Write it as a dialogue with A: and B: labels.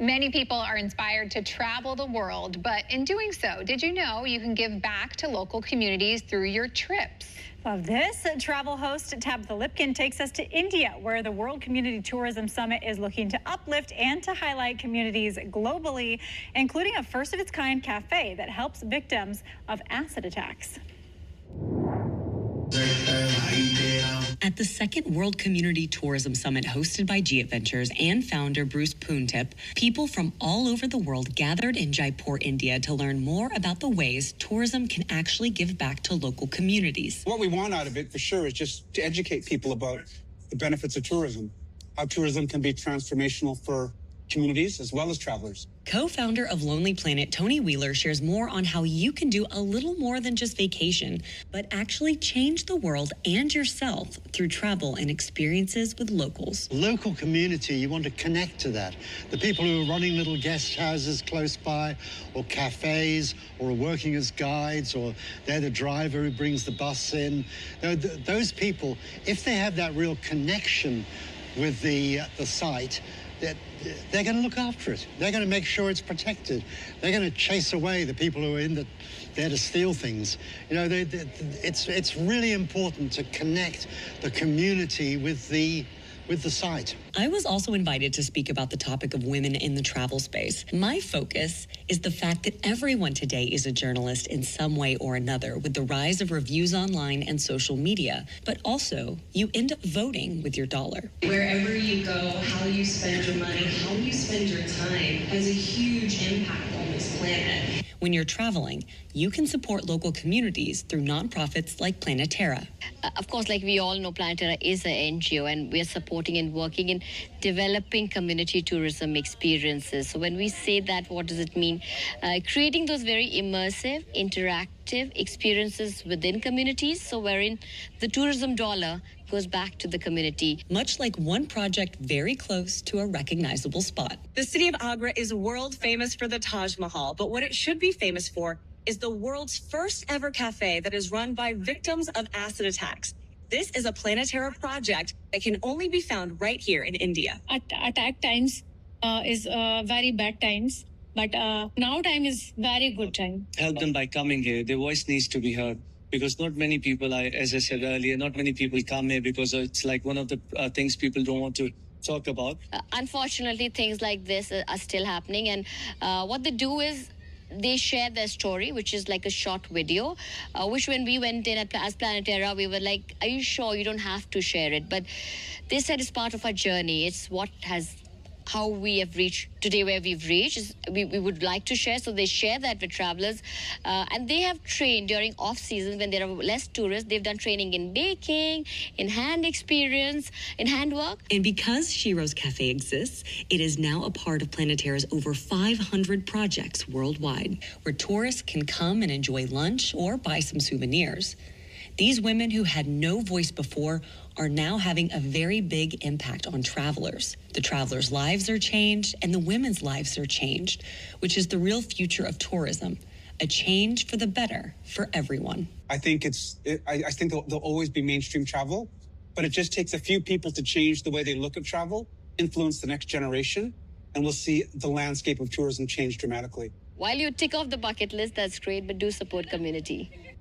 A: Many people are inspired to travel the world, but in doing so, did you know you can give back to local communities through your trips?
B: Love this. Travel host Tabitha Lipkin takes us to India, where the World Community Tourism Summit is looking to uplift and to highlight communities globally, including a first-of-its-kind cafe that helps victims of acid attacks.
C: At the second World Community Tourism Summit hosted by G Adventures and founder Bruce Poontip, people from all over the world gathered in Jaipur, India to learn more about the ways tourism can actually give back to local communities.
D: What we want out of it, for sure, is just to educate people about the benefits of tourism, how tourism can be transformational for communities as well as travelers.
C: Co-founder of Lonely Planet, Tony Wheeler, shares more on how you can do a little more than just vacation, but actually change the world and yourself through travel and experiences with locals.
E: Local community, you want to connect to that. The people who are running little guest houses close by, or cafes, or are working as guides, or they're the driver who brings the bus in. Those people, if they have that real connection with the site, they're going to look after it. They're going to make sure it's protected. They're going to chase away the people who are there to steal things. You know, it's really important to connect the community with the site.
C: I was also invited to speak about the topic of women in the travel space. My focus is the fact that everyone today is a journalist in some way or another with the rise of reviews online and social media. But also, you end up voting with your dollar.
F: Wherever you go, how you spend your money, how you spend your time has a huge impact on this planet.
C: When you're traveling, you can support local communities through nonprofits like Planetera.
G: Of course, like we all know, Planetera is an NGO, and we're supporting and working in developing community tourism experiences. So when we say that, what does it mean? Creating those very immersive, interactive experiences within communities, so wherein the tourism dollar goes back to the community.
C: Much like one project very close to a recognizable spot.
H: The city of Agra is world famous for the Taj Mahal, but what it should be famous for is the world's first ever cafe that is run by victims of acid attacks. This is a Planetera project that can only be found right here in India.
I: Attack times is very bad times, but now time is very good time.
J: Help them by coming here. Their voice needs to be heard. Because not many people, as I said earlier, not many people come here because it's like one of the things people don't want to talk about.
G: Unfortunately, things like this are still happening. And what they do is they share their story, which is like a short video, which when we went in as Planetera, we were like, are you sure you don't have to share it? But they said it's part of our journey. It's how we have reached today where we've reached. We would like to share, so they share that with travelers, and they have trained during off season when there are less tourists. They've done training in baking, in hand experience, in handwork.
C: And because Shiro's Cafe exists, it is now a part of Planetera's over 500 projects worldwide, where tourists can come and enjoy lunch or buy some souvenirs. These women who had no voice before are now having a very big impact on travelers. The travelers' lives are changed and the women's lives are changed, which is the real future of tourism, a change for the better for everyone.
D: I think I think there'll always be mainstream travel, but it just takes a few people to change the way they look at travel, influence the next generation, and we'll see the landscape of tourism change dramatically.
G: While you tick off the bucket list, that's great, but do support community.